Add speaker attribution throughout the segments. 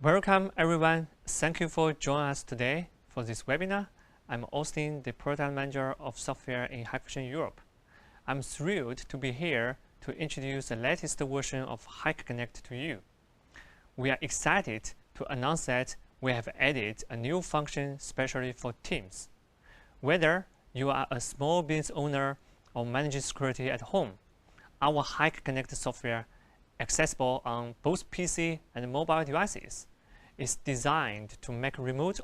Speaker 1: Welcome everyone. Thank you for joining us today for this webinar. I'm Austin, the Product Manager of Software in Hikvision Europe. I'm thrilled to be here to introduce the latest version of Hik-Connect to you. We are excited to announce that we have added a new function specially for teams. Whether you are a small business owner or managing security at home, our Hik-Connect software, accessible on both PC and mobile devices, is designed to make remote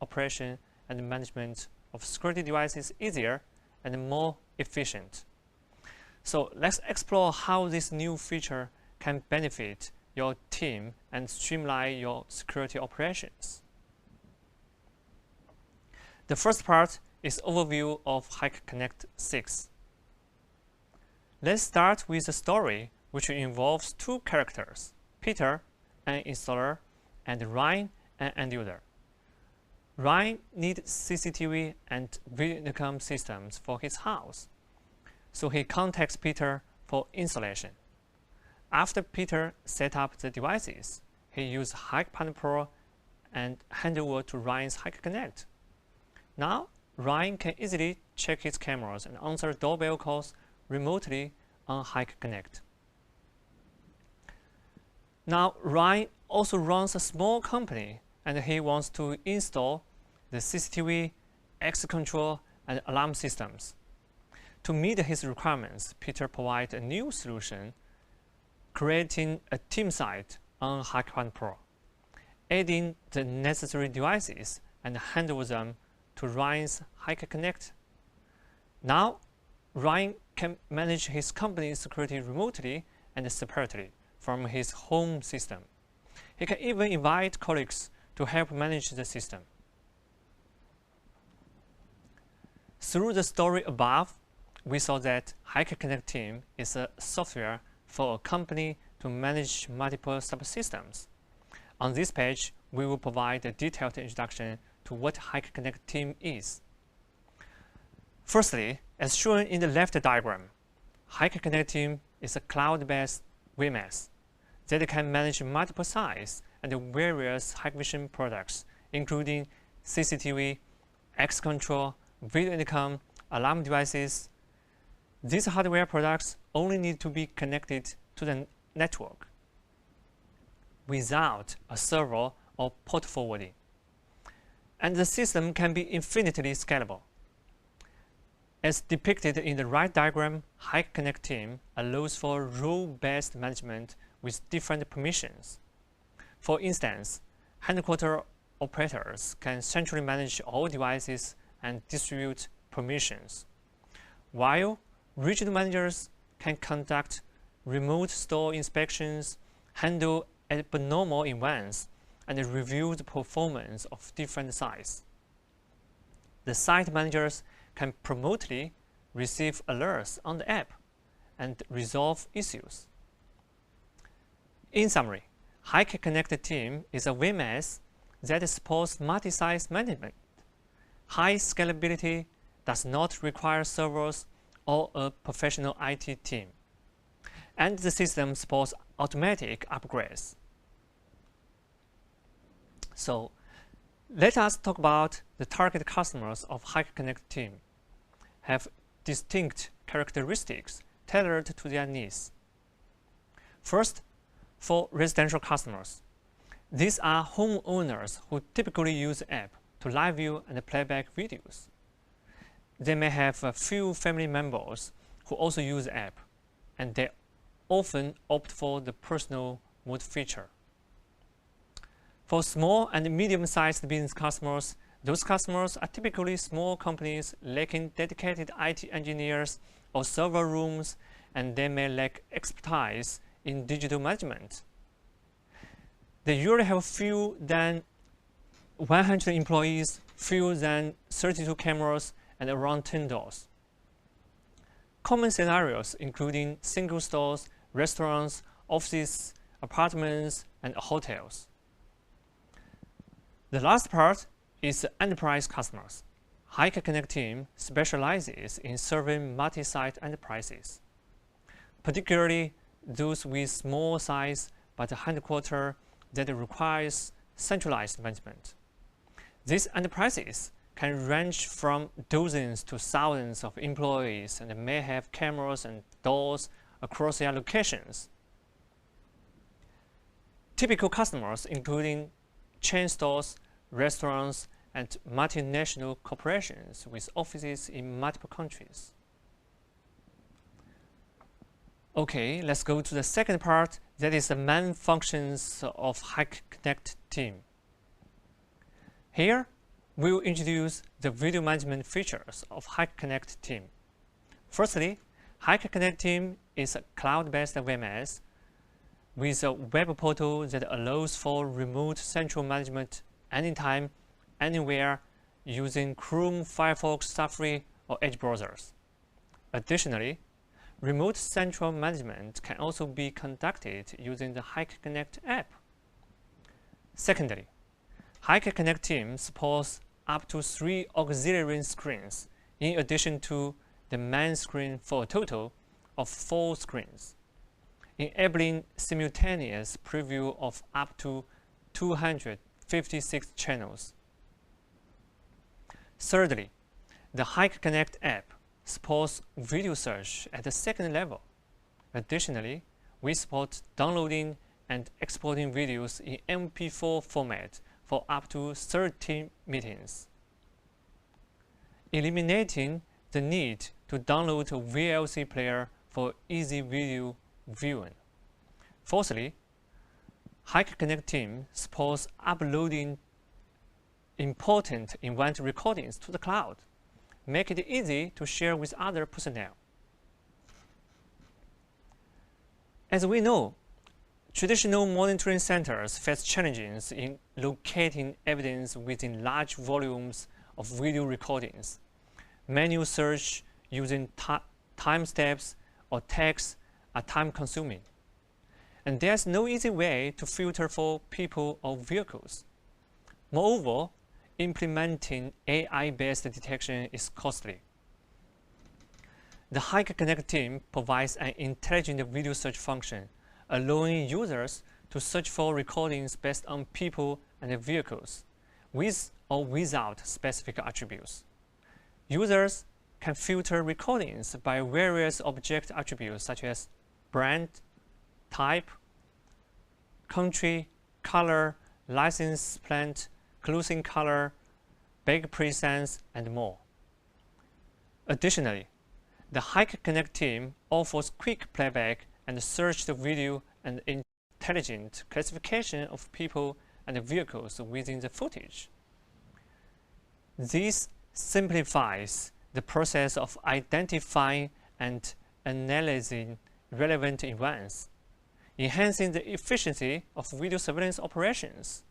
Speaker 1: operation and management of security devices easier and more efficient. So let's explore how this new feature can benefit your team and streamline your security operations. The first part is overview of Hik-Connect 6. Let's start with the story, which involves two characters, Peter, an installer, and Ryan, an end user. Ryan needs CCTV and video intercom systems for his house, so he contacts Peter for installation. After Peter set up the devices, he used Hik-Partner Pro and hand over to Ryan's Hik-Connect. Now, Ryan can easily check his cameras and answer doorbell calls remotely on Hik-Connect. Now, Ryan also runs a small company, and he wants to install the CCTV, access control, and alarm systems. To meet his requirements, Peter provides a new solution, creating a team site on Hik-Partner Pro, adding the necessary devices and hand over them to Ryan's Hik-Connect. Now, Ryan can manage his company's security remotely and separately from his home system. He can even invite colleagues to help manage the system. Through the story above, we saw that Hik-Connect Team is a software for a company to manage multiple subsystems. On this page, we will provide a detailed introduction to what Hik-Connect Team is. Firstly, as shown in the left diagram, Hik-Connect Team is a cloud-based WMS that can manage multiple sites and various Hikvision products, including CCTV, access control, video intercom, alarm devices. These hardware products only need to be connected to the network without a server or port forwarding. And the system can be infinitely scalable. As depicted in the right diagram, Hik-Connect Team allows for role-based management with different permissions. For instance, headquarter operators can centrally manage all devices and distribute permissions, while regional managers can conduct remote store inspections, handle abnormal events, and review the performance of different sites. The site managers can remotely receive alerts on the app and resolve issues. In summary, Hik-Connect Team is a WMS that supports multi-site management. High scalability, does not require servers or a professional IT team, and the system supports automatic upgrades. So, let us talk about the target customers of Hik-Connect Team have distinct characteristics tailored to their needs. First, for residential customers, these are homeowners who typically use the app to live view and playback videos. They may have a few family members who also use the app, and they often opt for the personal mode feature. For small and medium-sized business customers, those customers are typically small companies lacking dedicated IT engineers or server rooms, and they may lack expertise in digital management. They usually have fewer than 100 employees, fewer than 32 cameras, and around 10 doors. Common scenarios including single stores, restaurants, offices, apartments, and hotels. The last part is enterprise customers. Hik-Connect Team specializes in serving multi-site enterprises, particularly those with small size but headquartered that requires centralized management. These enterprises can range from dozens to thousands of employees and may have cameras and doors across their locations. Typical customers including chain stores, restaurants, and multinational corporations with offices in multiple countries. Okay, let's go to the second part, that is the main functions of Hik-Connect team. Here, we will introduce the video management features of Hik-Connect team. Firstly, Hik-Connect team is a cloud-based WMS with a web portal that allows for remote central management anytime, anywhere using Chrome, Firefox, Safari, or Edge browsers. Additionally, remote central management can also be conducted using the Hik-Connect app. Secondly, Hik-Connect team supports up to 3 auxiliary screens in addition to the main screen for a total of 4 screens, enabling simultaneous preview of up to 256 channels. Thirdly, the Hik-Connect app supports video search at the second level. Additionally, we support downloading and exporting videos in MP4 format for up to 30 meetings, eliminating the need to download a VLC player for easy video viewing. Fourthly, Hik-Connect team supports uploading important event recordings to the cloud, make it easy to share with other personnel. As we know, traditional monitoring centers face challenges in locating evidence within large volumes of video recordings. Manual search using timestamps or tags are time-consuming, and there's no easy way to filter for people or vehicles. Moreover, implementing AI-based detection is costly. The Hik-Connect team provides an intelligent video search function, allowing users to search for recordings based on people and vehicles, with or without specific attributes. Users can filter recordings by various object attributes such as brand, type, country, color, license plate, clothing color, bag presence, and more. Additionally, the Hik-Connect team offers quick playback and searched video and intelligent classification of people and vehicles within the footage. This simplifies the process of identifying and analyzing relevant events, enhancing the efficiency of video surveillance operations.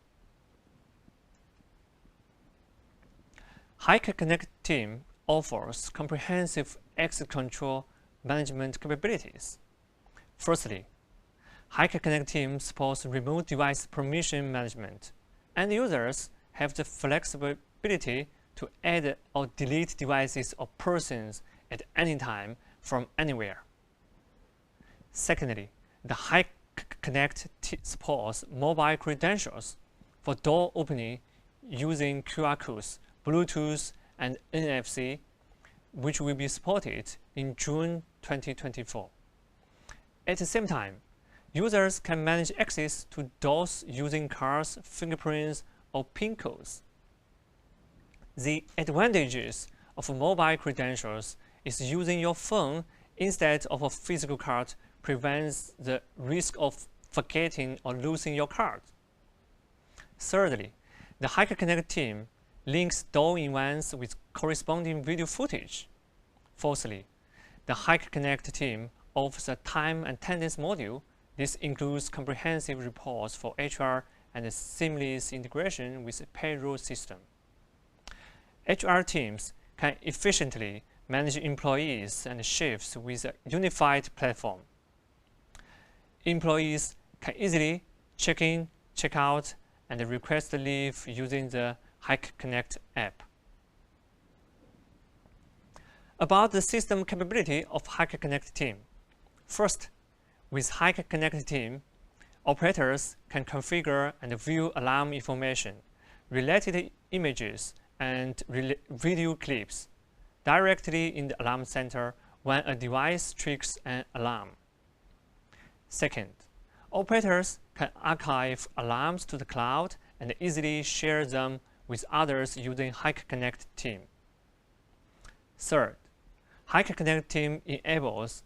Speaker 1: Hik-Connect team offers comprehensive access control management capabilities. Firstly, Hik-Connect team supports remote device permission management, and users have the flexibility to add or delete devices or persons at any time from anywhere. Secondly, the Hik-Connect supports mobile credentials for door opening using QR codes, Bluetooth, and NFC, which will be supported in June 2024. At the same time, users can manage access to doors using cards, fingerprints, or PIN codes. The advantages of mobile credentials is using your phone instead of a physical card prevents the risk of forgetting or losing your card. Thirdly, the Hik-Connect team links door events with corresponding video footage. Fourthly, the Hik-Connect team offers a time and attendance module. This includes comprehensive reports for HR and a seamless integration with a payroll system. HR teams can efficiently manage employees and shifts with a unified platform. Employees can easily check in, check out, and request leave using the Hik-Connect app. About the system capability of Hik-Connect team. First, with Hik-Connect team, Operators can configure and view alarm information, related images, and video clips directly in the alarm center when a device triggers an alarm. Second, operators can archive alarms to the cloud and easily share them with others using Hik-Connect team. Third, Hik-Connect team enables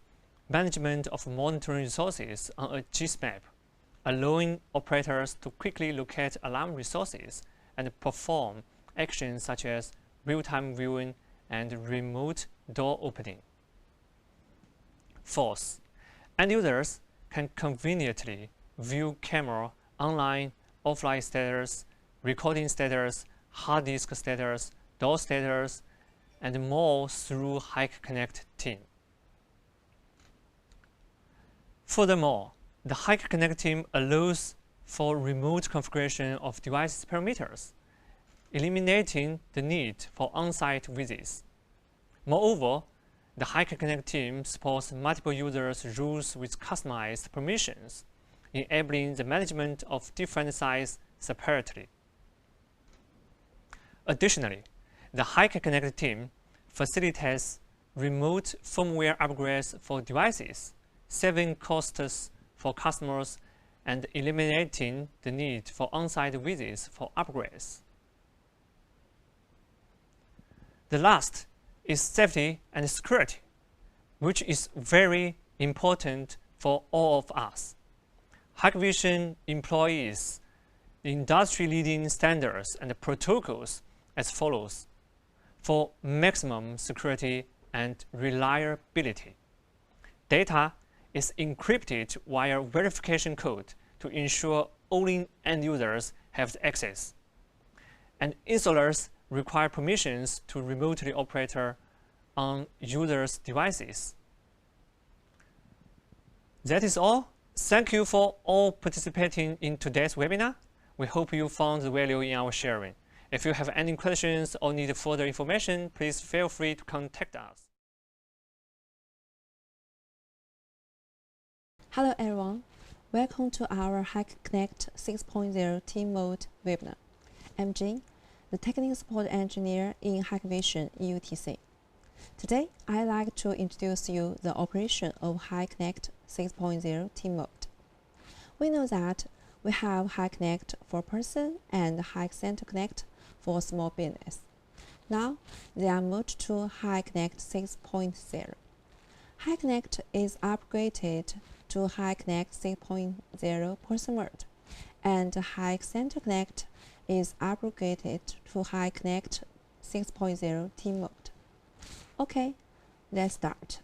Speaker 1: management of monitoring resources on a GSMAP, allowing operators to quickly locate alarm resources and perform actions such as real-time viewing and remote door opening. Fourth, end users can conveniently view camera, online, offline status, recording status, hard disk status, door status, and more through Hik-Connect team. Furthermore, the Hik-Connect team allows for remote configuration of device parameters, eliminating the need for on-site visits. Moreover, the Hik-Connect team supports multiple users' roles with customized permissions, enabling the management of different sites separately. Additionally, the Hik-Connect team facilitates remote firmware upgrades for devices, saving costs for customers and eliminating the need for on-site visits for upgrades. The last is safety and security, which is very important for all of us. Hikvision employs industry-leading standards and protocols as follows for maximum security and reliability. Data is encrypted via verification code to ensure only end users have access, and installers require permissions to remotely operate on users' devices. That is all. Thank you for all participating in today's webinar. We hope you found the value in our sharing. If you have any questions or need further information, please feel free to contact us.
Speaker 2: Hello everyone, welcome to our Hik-Connect 6.0 Team Mode webinar. I'm Jane, the Technical Support Engineer in Hikvision EUTC. Today, I'd like to introduce you the operation of Hik-Connect 6.0 Team Mode. We know that we have Hik-Connect for person and Hik-Center Connect for small business. Now, they are merged to Hik-Connect 6.0. Hik-Connect is upgraded to Hik-Connect 6.0 person mode, and Hik-Center Connect is upgraded to Hik-Connect 6.0 team mode. Okay, let's start.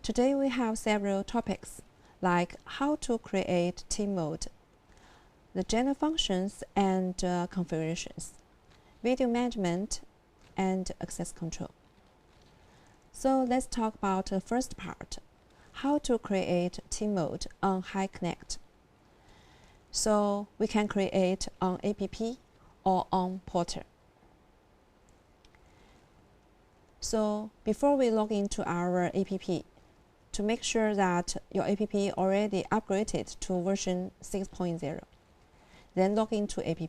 Speaker 2: Today we have several topics, like how to create team mode, the general functions and configurations, video management, and access control. So let's talk about the first part, how to create team mode on Hik-Connect. So we can create on app or on portal. So before we log into our app, to make sure that your app already upgraded to version 6.0, then log into app.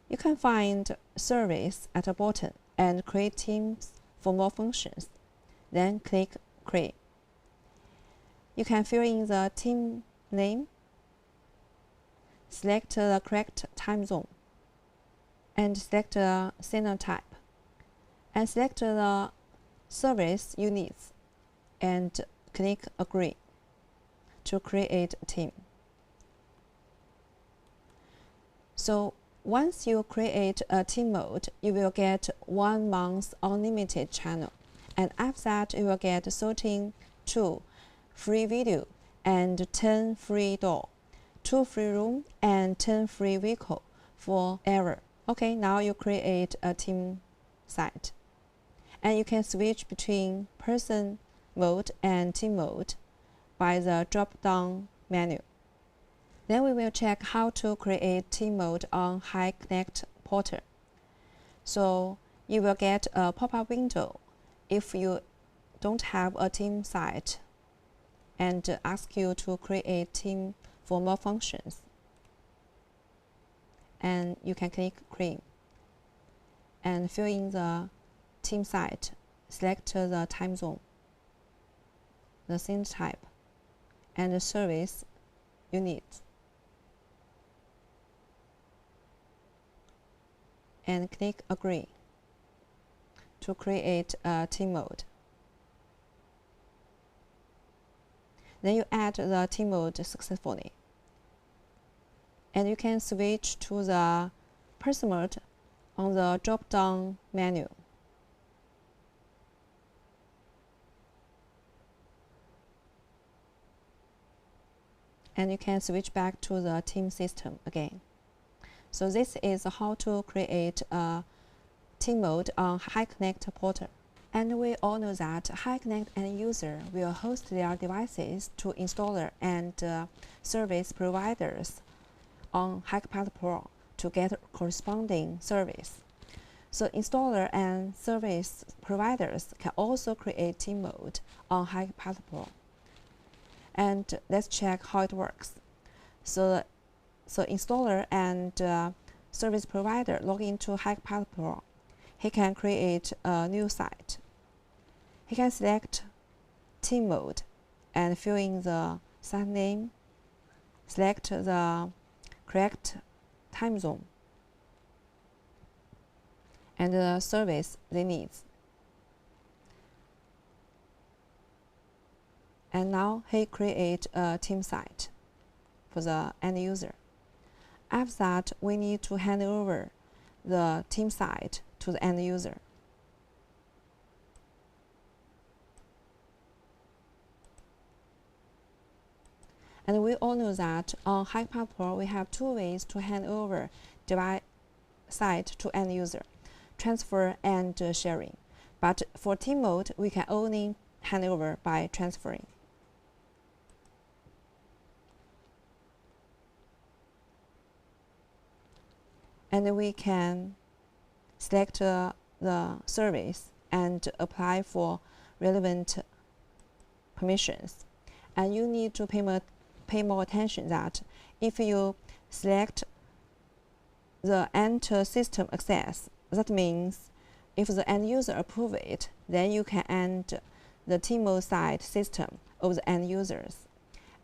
Speaker 2: You can find service at the bottom and create teams for more functions. Then click create. You can fill in the team name, select the correct time zone, and select the signal type, and select the service you need, and click agree to create a team. So once you create a team mode, you will get 1 month unlimited channel, and after that you will get 13 free video and 10 free door, 2 free room and 10 free vehicle forever. Okay, now you create a team site, and you can switch between person mode and team mode by the drop-down menu. Then we will check how to create team mode on Hik-Connect portal. So you will get a pop-up window if you don't have a team site, and ask you to create team for more functions. And you can click Create and fill in the team site, select the time zone, the scene type, and the service you need. And click Agree to create a team mode. Then you add the team mode successfully. And you can switch to the person mode on the drop-down menu. And you can switch back to the team system again. So this is how to create a team mode on Hik-Connect portal. And we all know that Hik-Connect end user will host their devices to installer and service providers on Hik-Path Pro to get corresponding service. So installer and service providers can also create team mode on Hik-Path Pro. And let's check how it works. So installer and service provider log into Hik-Path Pro. He can create a new site. He can select team mode and fill in the site name, select the correct time zone, and the service they need. And now he creates a team site for the end user. After that, we need to hand over the team site to the end user. And we all know that on Hik-Path Pro, we have two ways to hand over device site to end user, transfer and sharing. But for team mode, we can only hand over by transferring. And we can select the service and apply for relevant permissions. And you need to pay more attention that if you select the enter system access, that means if the end user approve it, then you can end the team mode site system of the end users.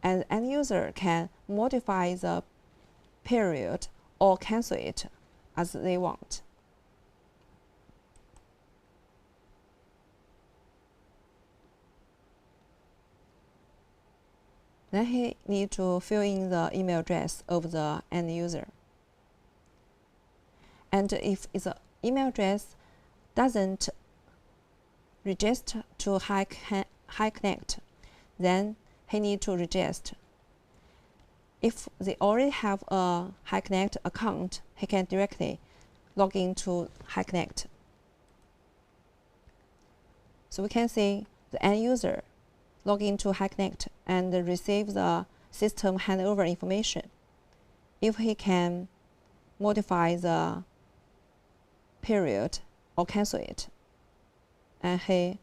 Speaker 2: And the end user can modify the period or cancel it as they want. Then he needs to fill in the email address of the end user. And if the email address doesn't register to Hik-Connect, then he needs to register. If they already have a Hik-Connect account, he can directly log into Hik-Connect. So we can see the end user log into Hik-Connect and receive the system handover information. If he can modify the period or cancel it, and he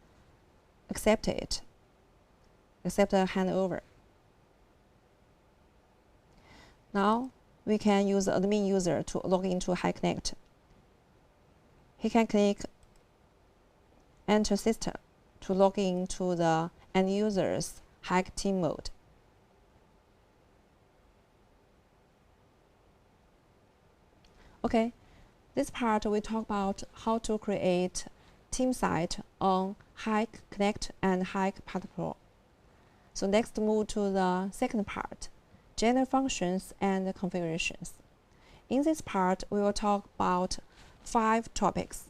Speaker 2: accept the handover. Now we can use the admin user to log into Hik-Connect. He can click Enter System to log into the end user's Hik team mode. Okay, this part we talk about how to create team site on Hik-Connect and Hik-Path Pro. So next move to the second part, general functions and configurations. In this part, we will talk about 5 topics.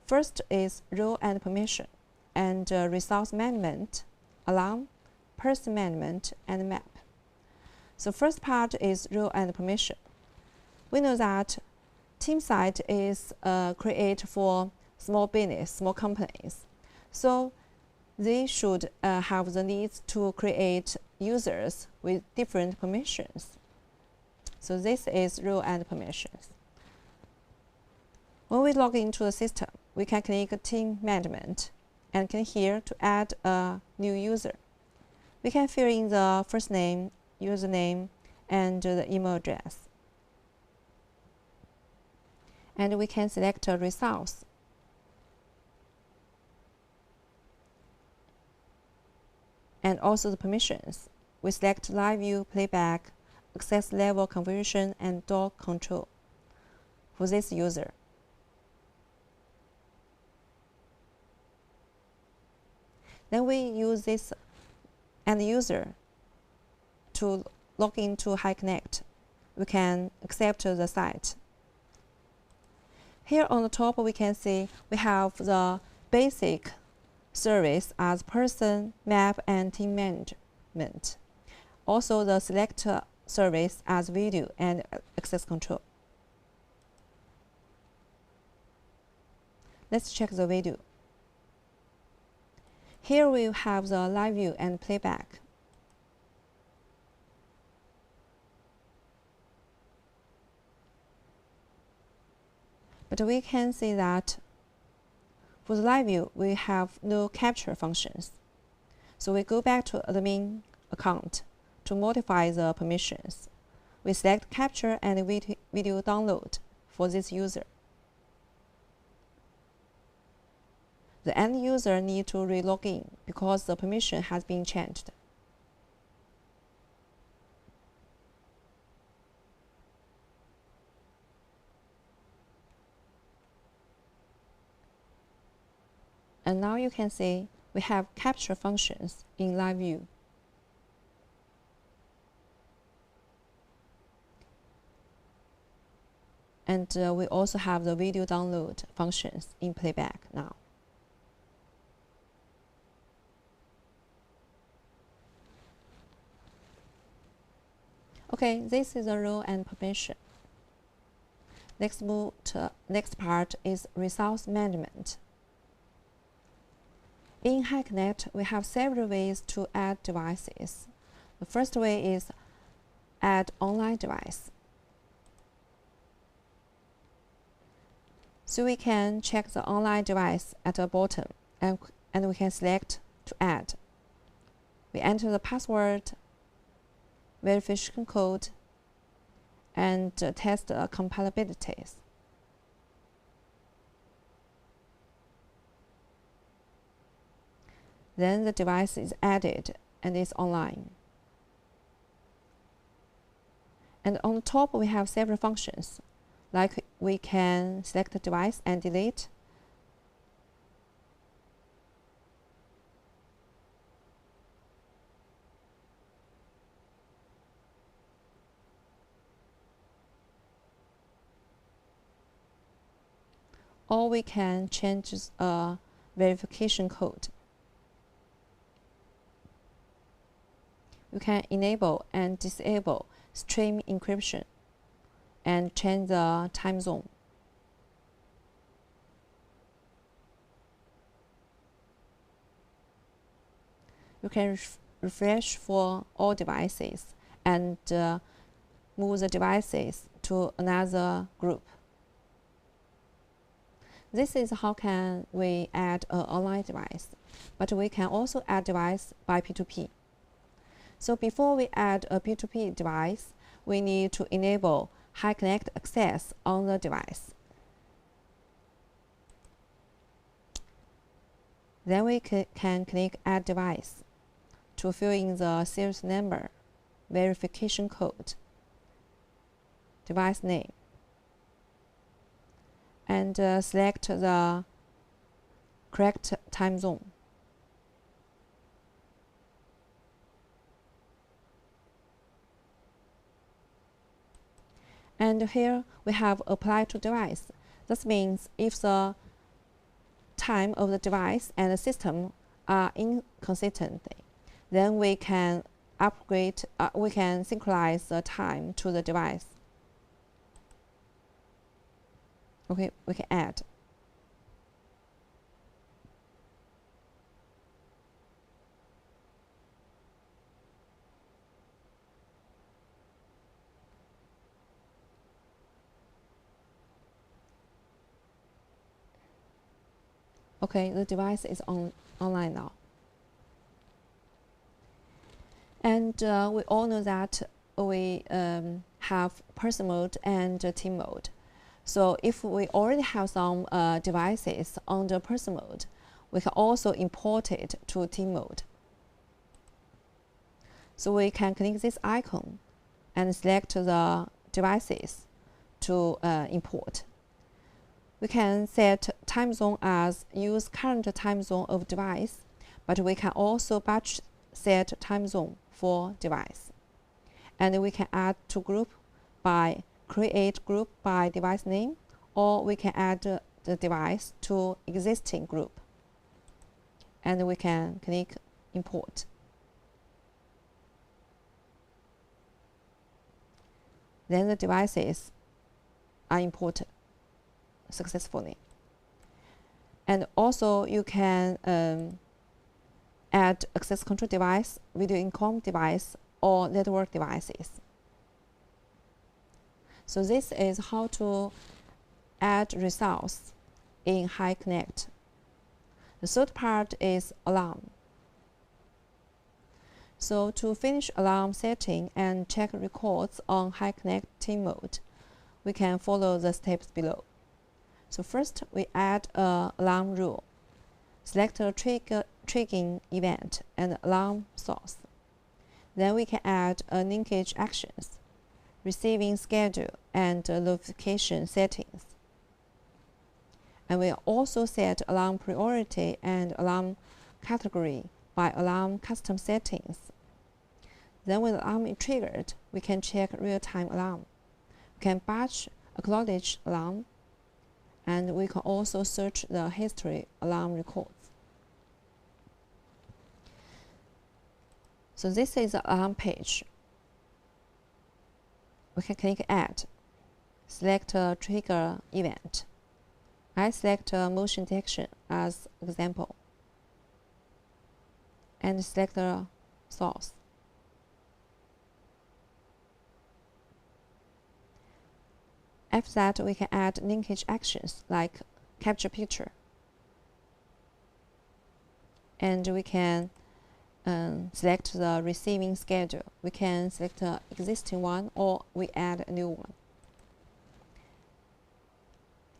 Speaker 2: First is role and permission, and resource management, alarm, person management, and map. So first part is role and permission. We know that team site is created for small business, small companies. So they should have the needs to create users with different permissions. So this is role and permissions. When we log into the system, we can click Team Management and click here to add a new user. We can fill in the first name, username, and the email address. And we can select results. And also the permissions. We select live view, playback, access level conversion, and door control for this user. Then we use this end user to log into Hik-Connect. We can accept the site. Here on the top, we can see we have the basic service as person, map, and team management. Also the select service as video and access control. Let's check the video. Here we have the live view and playback. But we can see that for the live view, we have no capture functions. So we go back to admin account to modify the permissions. We select capture and video download for this user. The end user needs to re-log in because the permission has been changed. And now you can see we have capture functions in live view. And we also have the video download functions in playback now. Okay, this is the role and permission. Next part is resource management. In Hik-Connect, we have several ways to add devices. The first way is add online device. So we can check the online device at the bottom, and we can select to add. We enter the password, verification code, and test the compatibilities. Then the device is added and is online. And on the top, we have several functions, like we can select the device and delete. Or we can change a verification code. You can enable and disable stream encryption and change the time zone. You can refresh for all devices and move the devices to another group. This is how can we add an online device, but we can also add device by P2P. So before we add a P2P device, we need to enable Hik-Connect access on the device. Then we can click Add Device to fill in the series number, verification code, device name, and select the correct time zone. And here we have apply to device. This means if the time of the device and the system are inconsistent, then we can we can synchronize the time to the device. Okay, we can add. Okay, the device is online now. And we all know that we have person mode and team mode. So if we already have some devices under person mode, we can also import it to team mode. So we can click this icon and select the devices to import. We can set time zone as use current time zone of device, but we can also batch set time zone for device. And we can add to group by create group by device name, or we can add the device to existing group. And we can click import. Then the devices are imported successfully. And also you can add access control device, video intercom device, or network devices. So this is how to add results in Hik-Connect. The third part is alarm. So to finish alarm setting and check records on Hik-Connect team mode, we can follow the steps below. So first, we add an alarm rule. Select a triggering event and alarm source. Then we can add linkage actions, receiving schedule, and notification settings. And we also set alarm priority and alarm category by alarm custom settings. Then when the alarm is triggered, we can check real-time alarm. We can batch acknowledge alarm, and we can also search the history alarm records. So this is the alarm page. We can click Add, select a trigger event. I select motion detection as example, and select the source. After that, we can add linkage actions like capture picture. And we can select the receiving schedule. We can select the existing one, or we add a new one.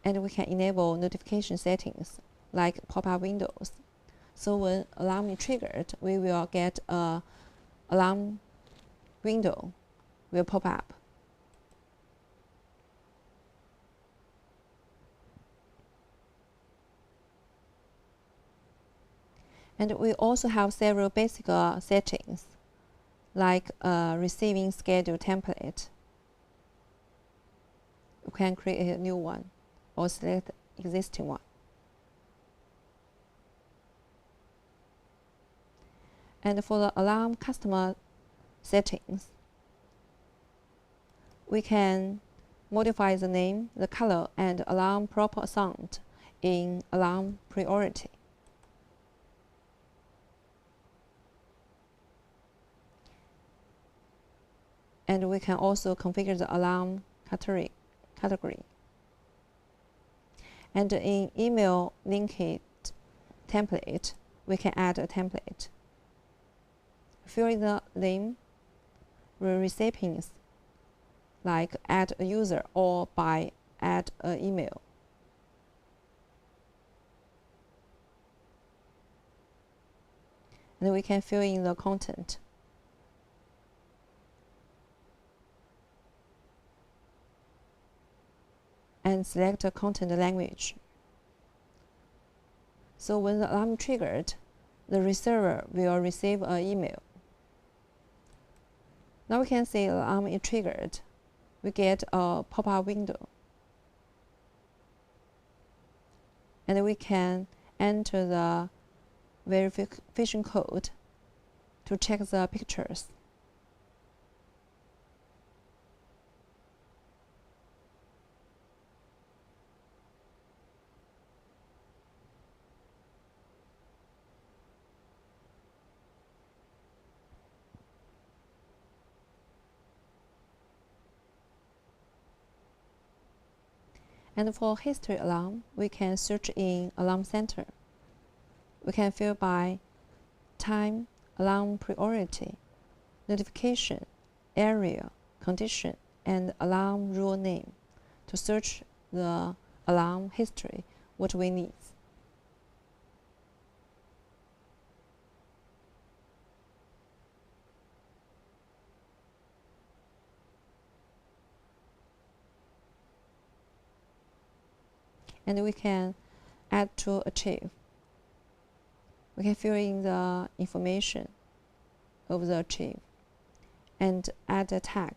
Speaker 2: And we can enable notification settings like pop-up windows. So when alarm is triggered, we will get a alarm window will pop up. And we also have several basic settings, like receiving schedule template. You can create a new one or select existing one. And for the alarm customer settings, we can modify the name, the color, and alarm proper sound in alarm priority. And we can also configure the alarm category. And in email linkage template, we can add a template. Fill in the name, recipients, like add a user or by add an email. And we can fill in the content. And select a content language. So when the alarm is triggered, the receiver will receive an email. Now we can see the alarm is triggered. We get a pop-up window. And we can enter the verification code to check the pictures. And for history alarm, we can search in Alarm Center. We can fill by time, alarm priority, notification, area, condition, and alarm rule name to search the alarm history, what we need. And we can add to achieve. We can fill in the information of the achieve and add a tag.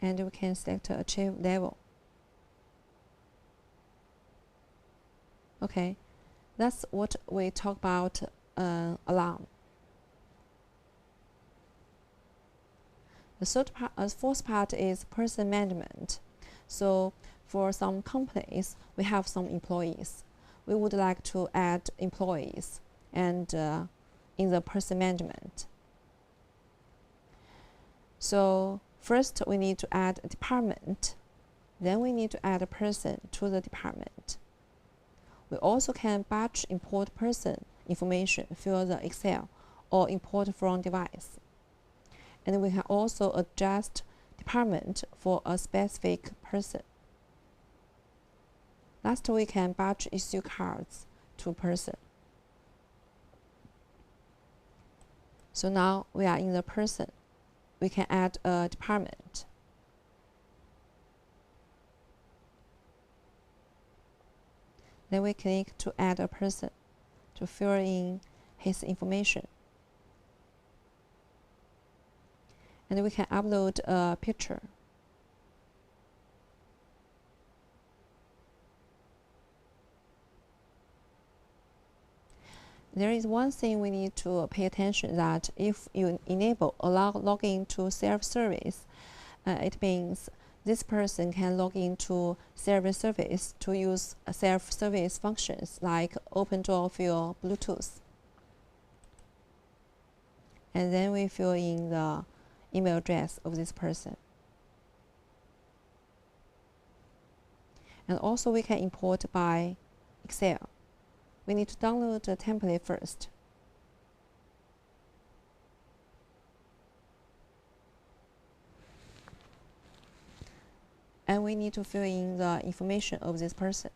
Speaker 2: And we can select achieve level. Okay, that's what we talk about alarm. The fourth part is person management. So for some companies, we have some employees. We would like to add employees and in the person management. So first, we need to add a department. Then we need to add a person to the department. We also can batch import person information via the Excel or import from device. And we can also adjust department for a specific person. Last, we can batch issue cards to person. So now we are in the person. We can add a department. Then we click to add a person to fill in his information. And we can upload a picture. There is one thing we need to pay attention that if you enable allow login to self-service, it means this person can log into service to use self-service functions like open door via Bluetooth. And then we fill in the email address of this person. And also we can import by Excel. We need to download the template first. And we need to fill in the information of this person.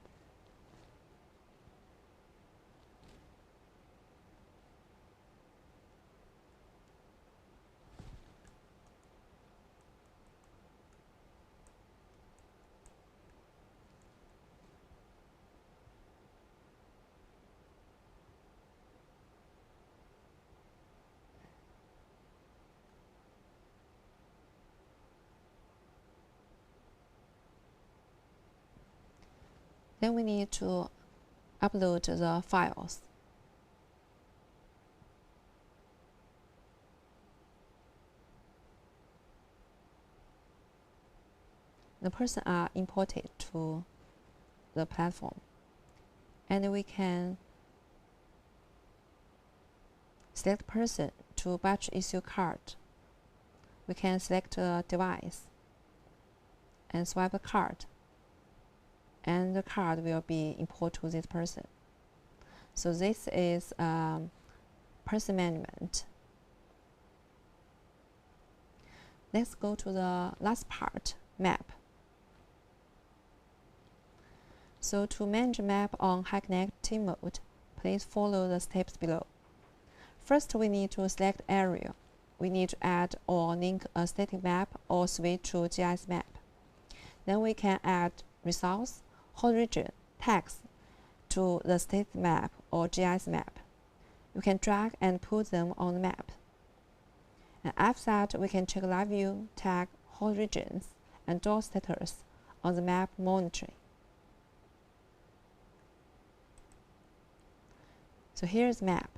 Speaker 2: Then we need to upload the files. The person are imported to the platform. And we can select person to batch issue card. We can select a device and swipe a card. And the card will be imported to this person. So this is person management. Let's go to the last part, map. So to manage map on Hik-Connect team mode, please follow the steps below. First, we need to select area. We need to add or link a static map or switch to GIS map. Then we can add resource, whole region, tags to the static map or GIS map. You can drag and put them on the map. And after that, we can check live view, tag, whole regions, and door status on the map monitoring. So here's map.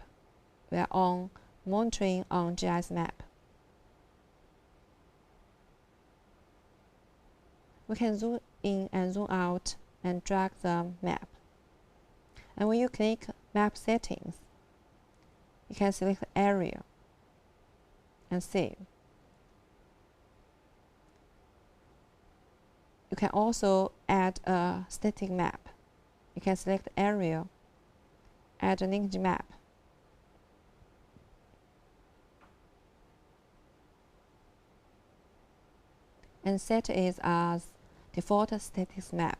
Speaker 2: We are on monitoring on GIS map. We can zoom in and zoom out and drag the map. And when you click map settings, you can select area and save. You can also add a static map. You can select area, add a linked map. And set it as default static map.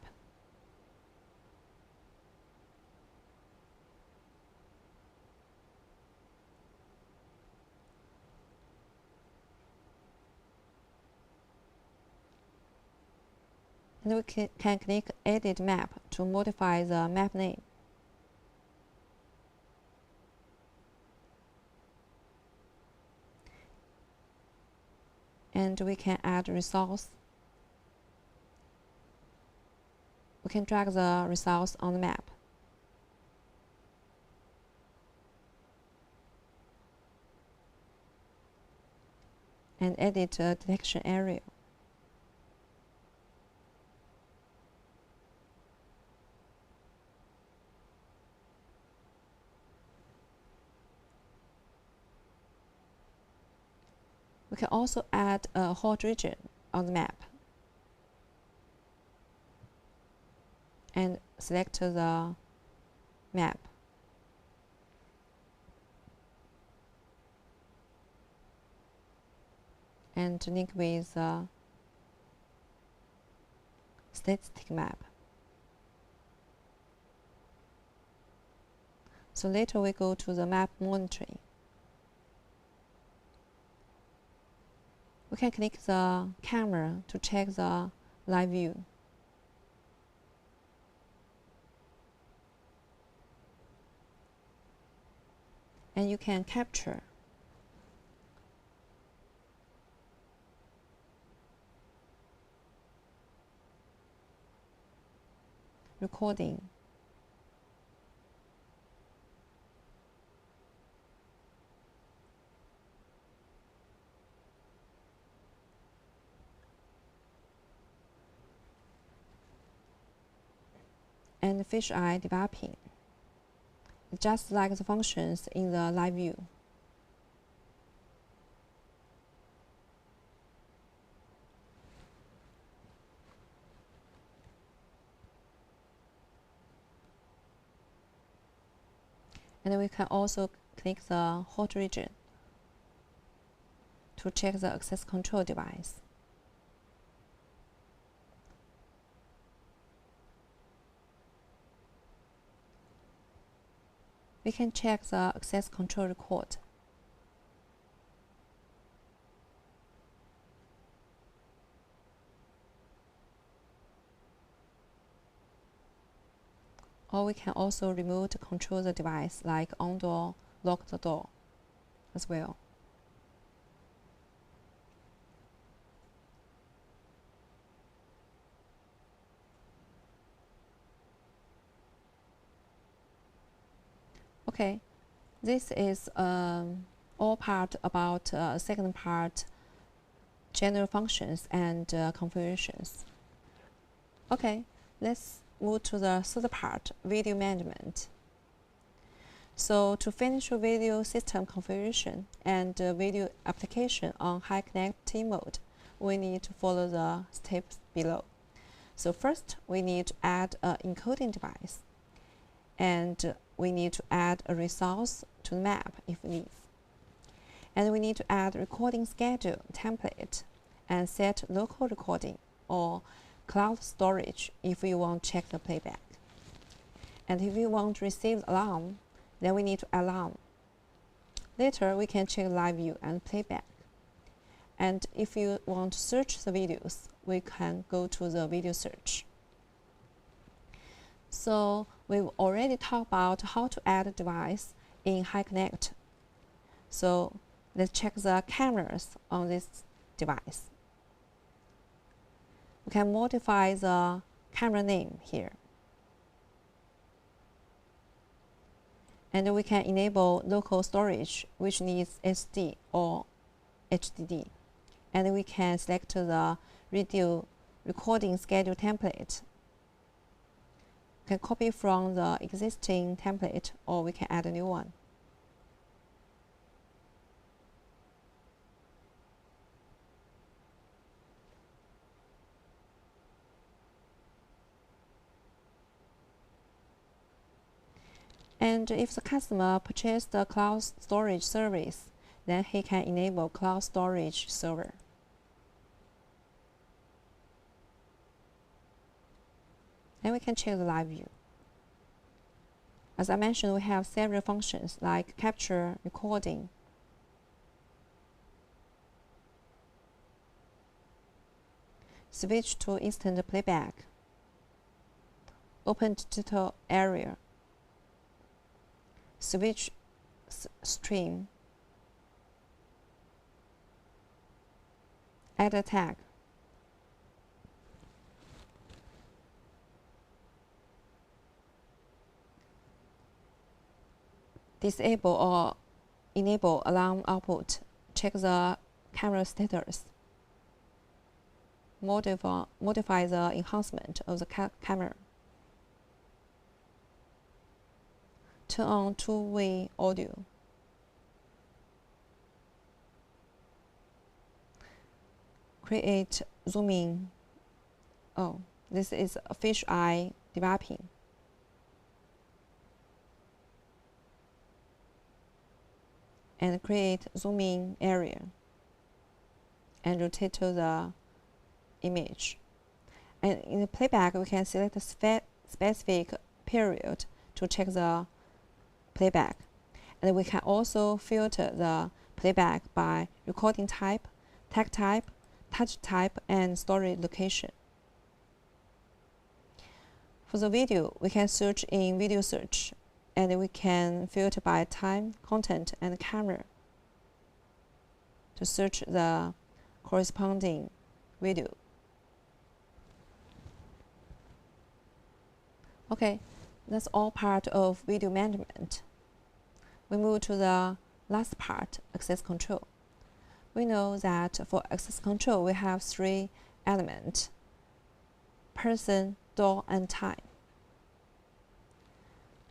Speaker 2: And we can click Edit Map to modify the map name. And we can add resource. We can drag the resource on the map. And edit the detection area. We can also add a hot region on the map and select the map. And link with the static map. So later we go to the map monitoring. We can click the camera to check the live view. And you can capture recording. And fisheye developing, just like the functions in the live view. And we can also click the hot region to check the access control device. We can check the access control record. Or we can also remote control the device, like on door, lock the door as well. Okay, this is all part about second part, general functions and configurations. Okay, let's move to the third part, video management. So to finish your video system configuration and video application on Hik-Connect team mode, we need to follow the steps below. So first, we need to add an encoding device. And we need to add a resource to the map if needed. And we need to add recording schedule template and set local recording or cloud storage if you want to check the playback. And if you want to receive alarm, then we need to alarm. Later, we can check live view and playback. And if you want to search the videos, we can go to the video search. So we've already talked about how to add a device in Hik-Connect. So let's check the cameras on this device. We can modify the camera name here. And we can enable local storage, which needs SD or HDD. And we can select the video recording schedule template. We can copy from the existing template, or we can add a new one. And if the customer purchased the cloud storage service, then he can enable cloud storage server. Then we can check the live view. As I mentioned, we have several functions like capture, recording, switch to instant playback, open digital area, switch stream, add a tag, disable or enable alarm output, check the camera status, modify the enhancement of the camera, turn on two-way audio, create zooming. Oh, this is a fisheye developing. And create zooming area and rotate to the image. And in the playback, we can select a specific period to check the playback. And we can also filter the playback by recording type, tag type, touch type, and storage location. For the video, we can search in video search, and we can filter by time, content, and camera to search the corresponding video. Okay, that's all part of video management. We move to the last part, access control. We know that for access control, we have three elements: person, door, and time.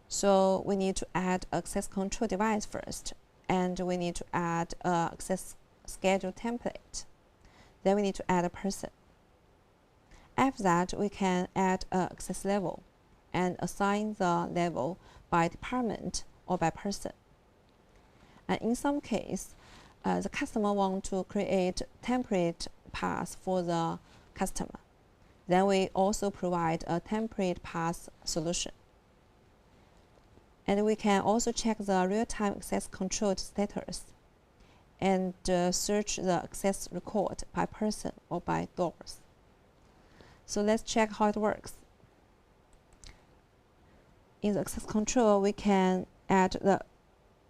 Speaker 2: So we need to add access control device first, and we need to add access schedule template. Then we need to add a person. After that, we can add access level and assign the level by department or by person. And in some case, the customer wants to create template path for the customer. Then we also provide a template path solution. And we can also check the real-time access control status and search the access record by person or by doors. So let's check how it works. In the access control, we can add the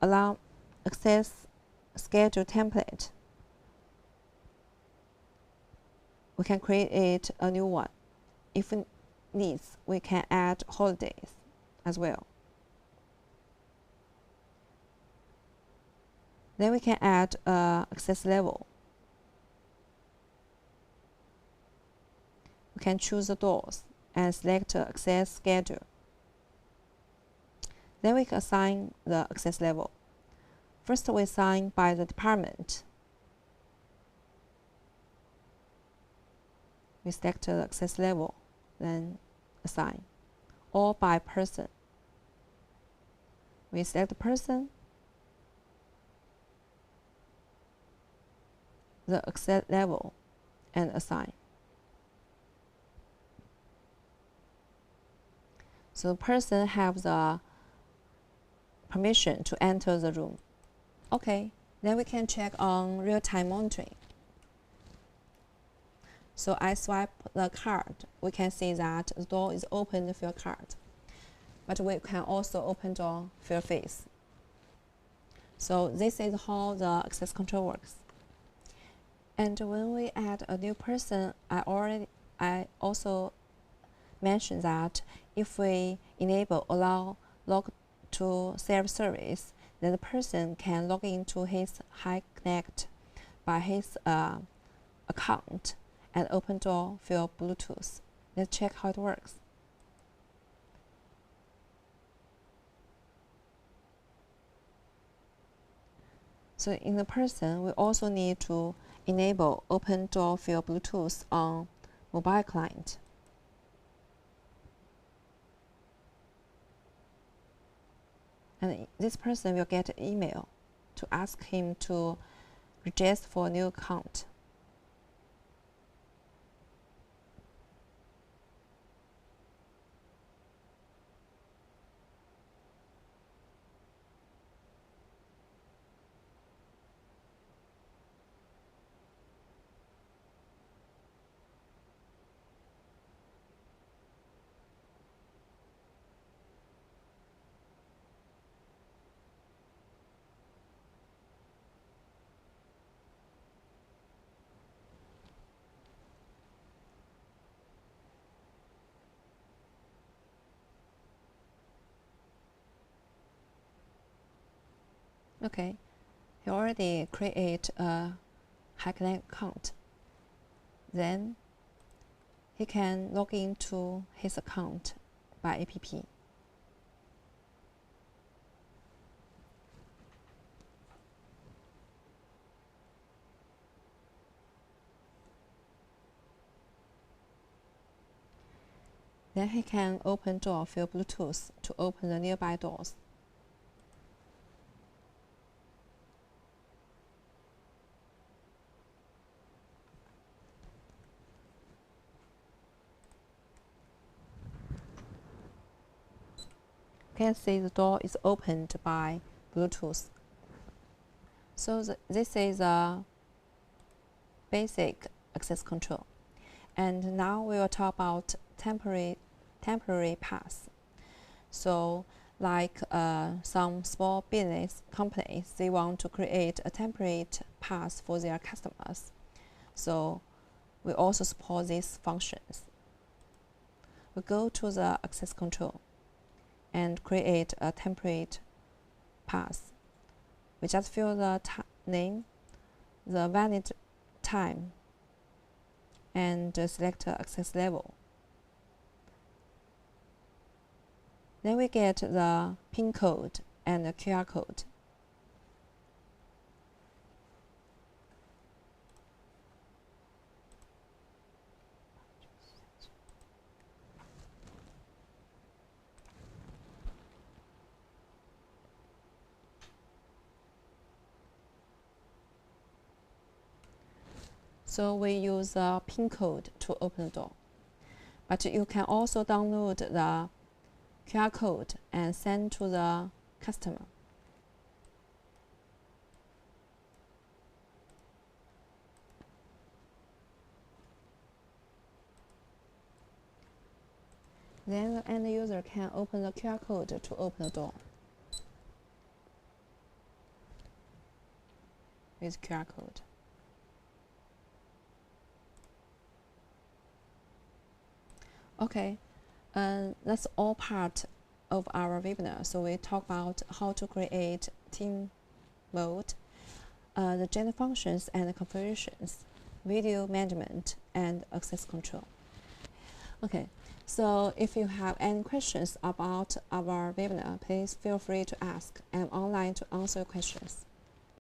Speaker 2: alarm access schedule template. We can create a new one. If it needs, we can add holidays as well. Then we can add access level. We can choose the doors and select access schedule. Then we can assign the access level. First, we assign by the department. We select the access level, then assign, or by person. We select the person, the access level, and assign. So the person has the permission to enter the room. Okay, then we can check on real-time monitoring. So I swipe the card. We can see that the door is opened for your card. But we can also open door for your face. So this is how the access control works. And when we add a new person, I also mentioned that if we enable allow log to self-service, then the person can log into his Hik-Connect by his account and open door via Bluetooth. Let's check how it works. So in the person, we also need to enable open door field Bluetooth on mobile client. And this person will get an email to ask him to register for a new account. Okay, he already create a Hik-Connect account. Then he can log into his account by app. Then he can open door field Bluetooth to open the nearby doors. You can see the door is opened by Bluetooth. So this is a basic access control. And now we will talk about temporary pass. So like some small business companies, they want to create a temporary pass for their customers. So we also support these functions. We go to the access control and create a temporary pass. We just fill the name, the valid time, and select access level. Then we get the PIN code and the QR code. So we use a PIN code to open the door. But you can also download the QR code and send to the customer. Then the end user can open the QR code to open the door with QR code. Okay, that's all part of our webinar. So we talk about how to create team mode, the general functions and the configurations, video management, and access control. Okay, so if you have any questions about our webinar, please feel free to ask. I'm online to answer your questions.